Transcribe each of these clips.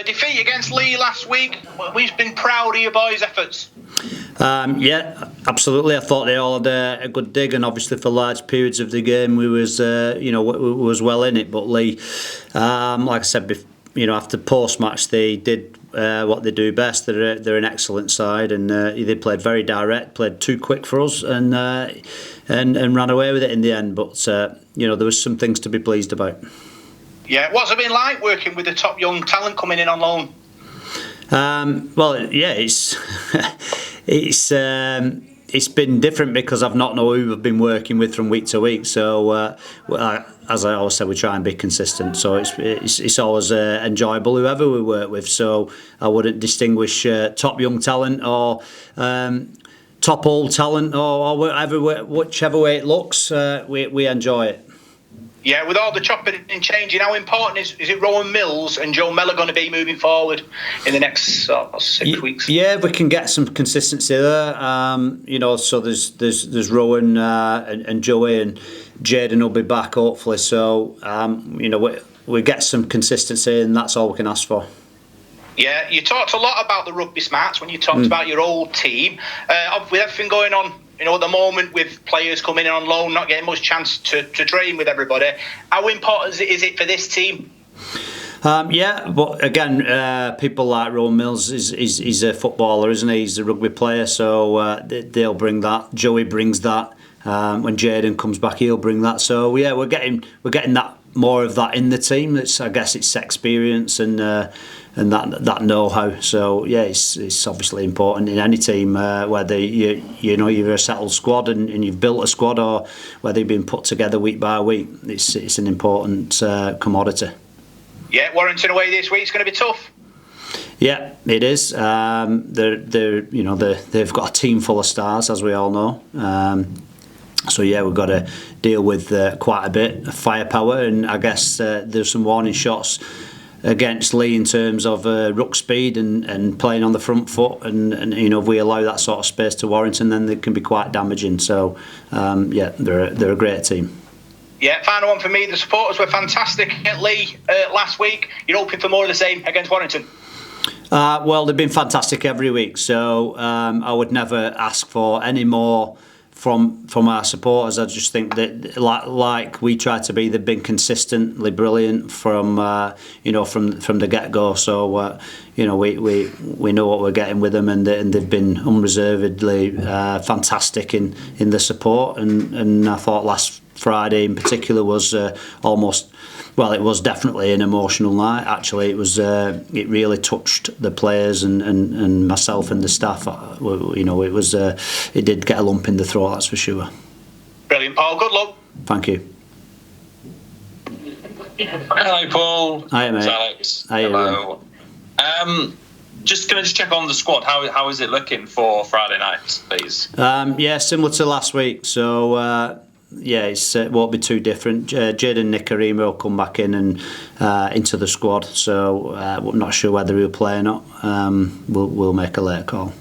Defeat against Leigh last week. We've been proud of your boys' efforts. Yeah, absolutely. I thought they all had a good dig, and obviously for large periods of the game, we was well in it. But Leigh, like I said, after post match, they did what they do best. They're an excellent side, and they played very direct, played too quick for us, and ran away with it in the end. But there was some things to be pleased about. Yeah, what's it been like working with the top young talent coming in on loan? Well, yeah, it's been different because I've not known who we've been working with from week to week. So, as I always say, we try and be consistent. So it's always enjoyable whoever we work with. So I wouldn't distinguish top young talent or top old talent or whichever way it looks. We enjoy it. Yeah, with all the chopping and changing, how important is it Rowan Mills and Joe Mellor going to be moving forward in the next 6 weeks? Yeah, we can get some consistency there. So there's Rowan and Joey, and Jaden will be back hopefully. So we get some consistency, and that's all we can ask for. Yeah, you talked a lot about the rugby smarts when you talked about your old team. With everything going on, at the moment with players coming in on loan, not getting much chance to train with everybody, how important is it for this team? Yeah, but again, people like Rowan Mills, he's a footballer, isn't he? He's a rugby player, so they'll bring that. Joey brings that. When Jaden comes back, he'll bring that. So yeah, we're getting that more of that in the team. I guess it's experience and that know-how. So yeah, it's obviously important in any team, whether you're a settled squad and you've built a squad, or whether you've been put together week by week. It's an important commodity. Yeah, Warrington away this week is going to be tough. Yeah, it is. They've got a team full of stars, as we all know. So yeah, we've got to deal with quite a bit of firepower, and I guess there's some warning shots against Leigh in terms of ruck speed and playing on the front foot, and if we allow that sort of space to Warrington, then they can be quite damaging. So yeah, they're a great team. Yeah, final one for me. The supporters were fantastic at Leigh last week. You're hoping for more of the same against Warrington? Well, they've been fantastic every week, so I would never ask for any more from our supporters. I just think that like we try to be, they've been consistently brilliant from the get-go. So we know what we're getting with them, and they've been unreservedly fantastic in the support. And I thought last Friday in particular was it was definitely an emotional night. Actually, it really touched the players and myself and the staff. It did get a lump in the throat, that's for sure. Brilliant, Paul. Good luck. Thank you. Hello, Paul. Hi, mate. It's Alex. Hi, hello. Just going to check on the squad. How is it looking for Friday night, please? Yeah, similar to last week. So. Yeah, it won't be too different. Jaden and Nicarima will come back in and into the squad, so I'm not sure whether he'll play or not. We'll make a later call.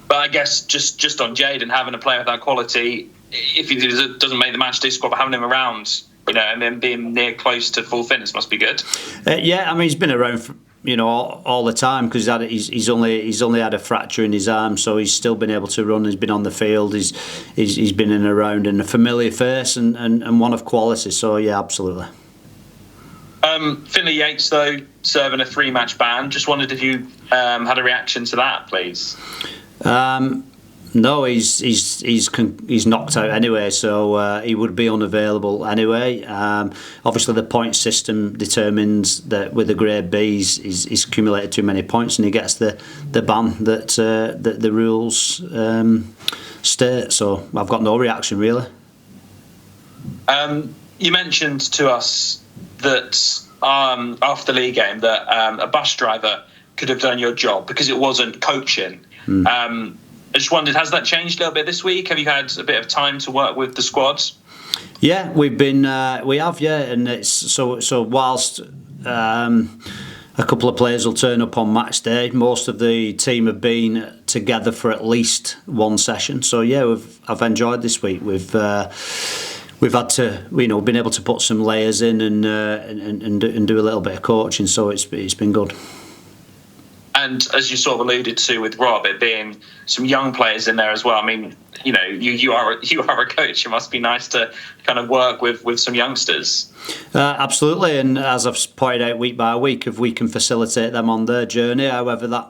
But I guess just on Jaden, having a player of that quality, if he doesn't make the matchday squad, but having him around, and then being near close to full fitness must be good. Yeah, I mean, he's been around for, all the time, because he's only had a fracture in his arm, so he's still been able to run. He's been on the field. He's been in and around, and a familiar face and one of quality. So yeah, absolutely. Finlay Yates though, serving a 3-match ban. Just wondered if you had a reaction to that, please. No, he's knocked out anyway, so he would be unavailable anyway. Obviously, the point system determines that with the grade B, he's accumulated too many points, and he gets the ban that the rules state. So I've got no reaction really. You mentioned to us that after the league game that a bus driver could have done your job because it wasn't coaching. I just wondered, has that changed a little bit this week? Have you had a bit of time to work with the squads? Yeah, we have, and it's so whilst a couple of players will turn up on match day, most of the team have been together for at least one session. So yeah, I've enjoyed this week. We've we've had to, been able to put some layers in and do a little bit of coaching. So it's been good. And as you sort of alluded to with Rob, it being some young players in there as well. I mean, you are a coach. It must be nice to kind of work with some youngsters. Absolutely, and as I've pointed out week by week, if we can facilitate them on their journey, however that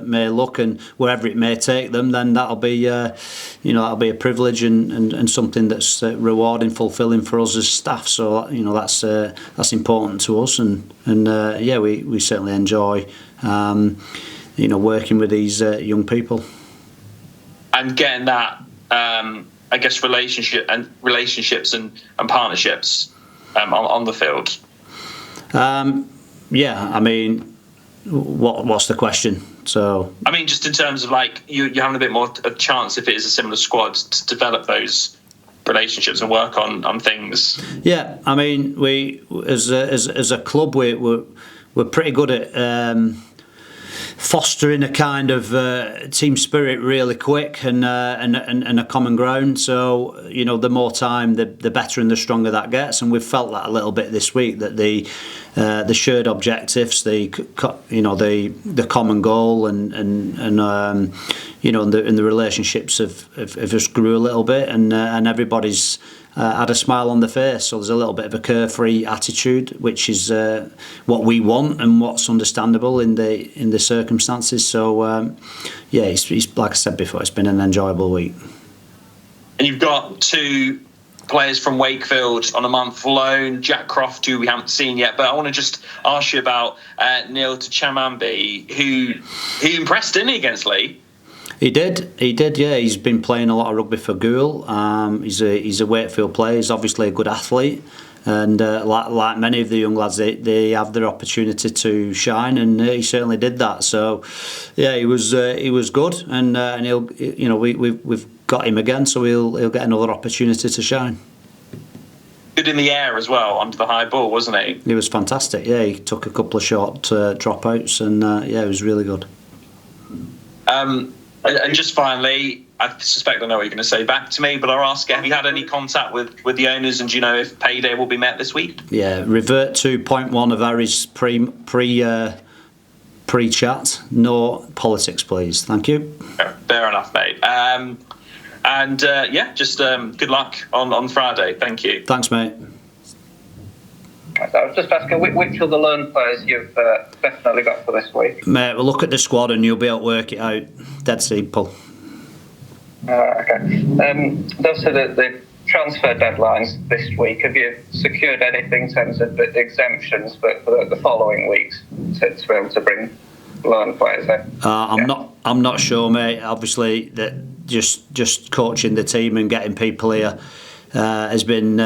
may look and wherever it may take them, then that'll be that'll be a privilege and something that's rewarding, fulfilling for us as staff. So that's important to us, and we certainly enjoy working with these young people and getting that I guess relationships and partnerships on the field. I mean, what's the question? So I mean, just in terms of like you're having a bit more of a chance if it is a similar squad to develop those relationships and work on things. Yeah, I mean, we as a club we're pretty good at fostering a kind of team spirit really quick and a common ground. So the more time, the better and the stronger that gets. And we've felt that a little bit this week, that the shared objectives, the common goal, and the relationships have just grew a little bit, and everybody's had a smile on the face. So there's a little bit of a carefree attitude, which is what we want and what's understandable in the circumstances. So it's like I said before, it's been an enjoyable week. And you've got two players from Wakefield on a month loan, Jack Croft, who we haven't seen yet, but I want to just ask you about Neil Tchamambi, who impressed, didn't he, against Leigh? He did, yeah. He's been playing a lot of rugby for Goole. He's a Wakefield player. He's obviously a good athlete, and like many of the young lads, they have their opportunity to shine, and he certainly did that. So, yeah, he was good, and he'll, we've got him again, so he'll get another opportunity to shine. Good in the air as well, under the high ball, wasn't he? He was fantastic. Yeah, he took a couple of short dropouts, and it was really good. And just finally, I suspect I know what you're going to say back to me, but I'll ask, have you had any contact with the owners, and do you know if payday will be met this week? Yeah, revert to point one of Harry's pre-chat. No politics, please. Thank you. Fair enough, mate. Just good luck on Friday. Thank you. Thanks, mate. I was just asking, which of the loan players you've definitely got for this week? Mate, we'll look at the squad and you'll be able to work it out. Dead simple. Okay. Also, the transfer deadlines this week, have you secured anything in terms of the exemptions for the following weeks to be able to bring loan players in? I'm not sure, mate. Obviously, that just coaching the team and getting people here has been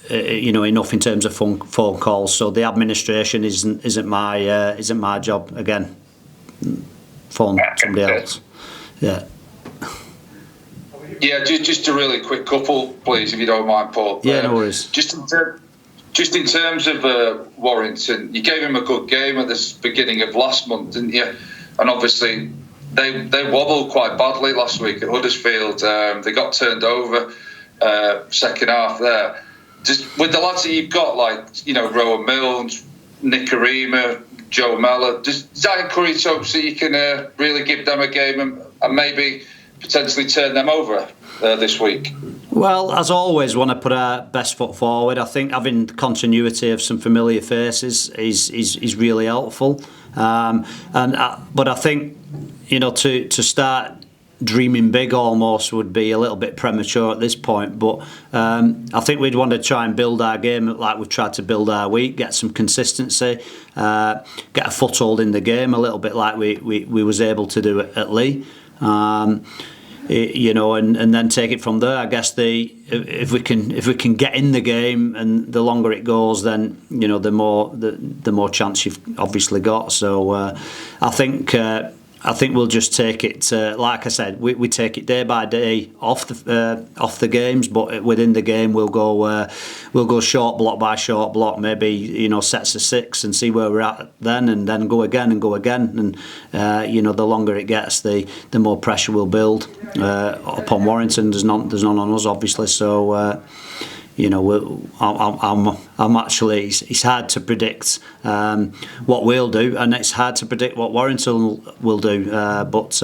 enough in terms of phone calls. So the administration isn't my job. Again, phone somebody else. Yeah. Yeah, just a really quick couple, please, if you don't mind, Paul. Yeah, no worries. Just in terms of Warrington, you gave him a good game at the beginning of last month, didn't you? And obviously, they wobbled quite badly last week at Huddersfield. They got turned over second half there. Just with the lads that you've got, like Rowan Milnes, Nick Arima, Joe Mellor, does that encourage hopes that you can really give them a game and maybe potentially turn them over this week? Well, as always, want to put our best foot forward. I think having continuity of some familiar faces is really helpful. But I think to start dreaming big almost would be a little bit premature at this point, but I think we'd want to try and build our game like we've tried to build our week, get some consistency, get a foothold in the game a little bit like we was able to do at Leigh, and then take it from there. I guess if we can get in the game, and the longer it goes, then the more chance you've obviously got. So I think I think we'll just take it. Like I said, we take it day by day off the games, but within the game we'll go short block by short block. Maybe sets of 6 and see where we're at then, and then go again and go again. And the longer it gets, the more pressure will build upon Warrington. There's none on us, obviously. So. I'm actually. It's hard to predict what we'll do, and it's hard to predict what Warrington will do. But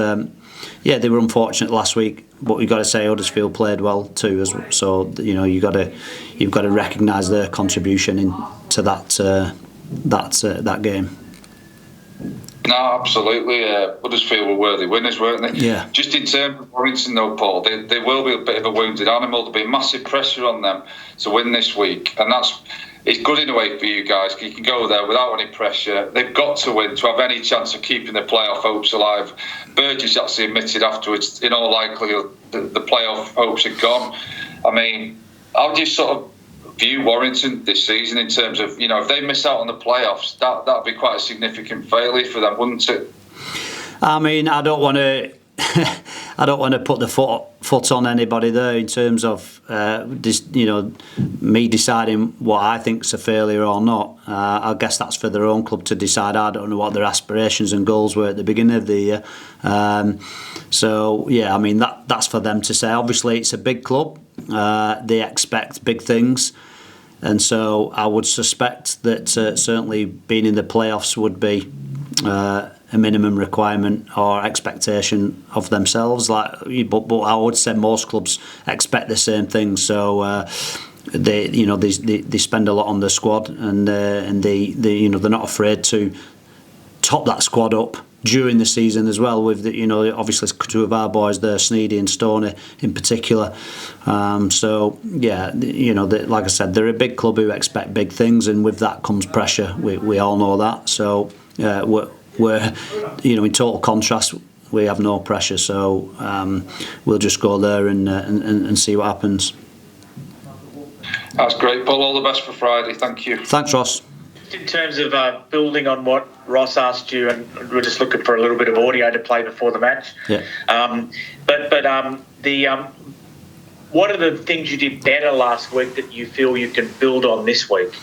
they were unfortunate last week. But we've got to say Huddersfield played well too. So you've got to recognise their contribution into that game. No, absolutely. Huddersfield were worthy winners, weren't they? Yeah. Just in terms of Warrington, though, Paul, they will be a bit of a wounded animal. There'll be massive pressure on them to win this week, and it's good in a way for you guys. You can go there without any pressure. They've got to win to have any chance of keeping the playoff hopes alive. Burgess actually admitted afterwards, in all likelihood, the playoff hopes are gone. I mean, how do you sort of view Warrington this season in terms of, if they miss out on the playoffs, that'd be quite a significant failure for them, wouldn't it? I mean, I don't want to put the foot on anybody there in terms of me deciding what I think's a failure or not. I guess that's for their own club to decide. I don't know what their aspirations and goals were at the beginning of the year. That's for them to say. Obviously, it's a big club. They expect big things. And so I would suspect that certainly being in the playoffs would be a minimum requirement or expectation of themselves. But I would say most clubs expect the same thing. So they spend a lot on the squad, and they're not afraid to top that squad up during the season as well, with obviously 2 of our boys there, Sneedy and Stoney in particular. Like I said, they're a big club who expect big things, and with that comes pressure. We all know that. So we're in total contrast. We have no pressure, so we'll just go there and see what happens. That's great, Paul. All the best for Friday. Thank you. Thanks, Ross. In terms of building on what Ross asked you, and we're just looking for a little bit of audio to play before the match. Yeah. What are the things you did better last week that you feel you can build on this week?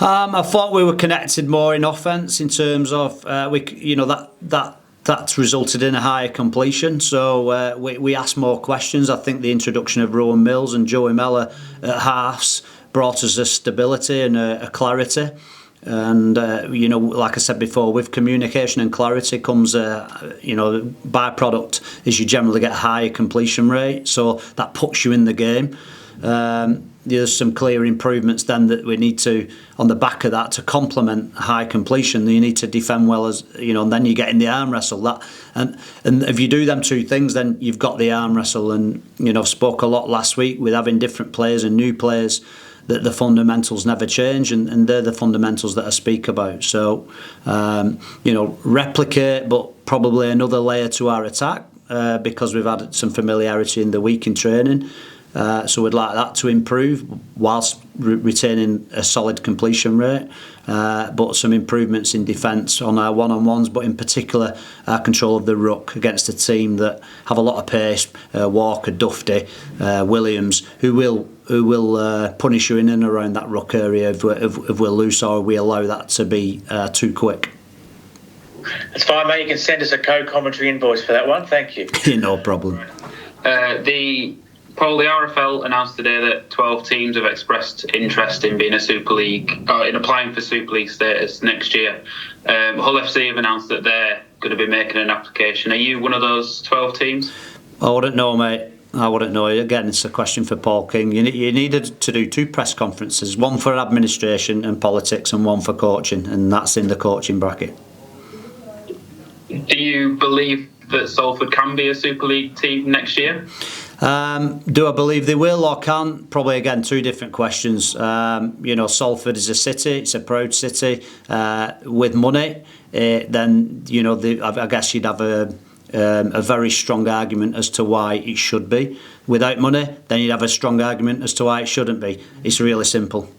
I thought we were connected more in offence in terms of that's resulted in a higher completion. So we asked more questions. I think the introduction of Rowan Mills and Joey Mellor at halves brought us a stability and a clarity. And like I said before, with communication and clarity comes byproduct is you generally get a higher completion rate, so that puts you in the game. There's some clear improvements then that we need to, on the back of that, to complement high completion. You need to defend well, and then you get in the arm wrestle. And if you do them 2 things, then you've got the arm wrestle. And spoke a lot last week with having different players and new players, that the fundamentals never change, and they're the fundamentals that I speak about. So, replicate, but probably another layer to our attack because we've had some familiarity in the week in training. So we'd like that to improve whilst retaining a solid completion rate, but some improvements in defence on our one-on-ones, but in particular our control of the ruck against a team that have a lot of pace, Walker, Dufty, Williams, who will punish you in and around that ruck area if we're loose or we allow that to be too quick. That's fine, mate. You can send us a co-commentary invoice for that one. Thank you. No problem. Paul, the RFL announced today that 12 teams have expressed interest in being a Super League, in applying for Super League status next year. Hull FC have announced that they're going to be making an application. Are you one of those 12 teams? I wouldn't know, mate. I wouldn't know. Again, it's a question for Paul King. You needed to do 2 press conferences, one for administration and politics and one for coaching, and that's in the coaching bracket. Do you believe that Salford can be a Super League team next year? Do I believe they will or can't? Probably, again, 2 different questions. Salford is a city, it's a proud city with money. Then, I guess you'd have a very strong argument as to why it should be. Without money, then you'd have a strong argument as to why it shouldn't be. It's really simple.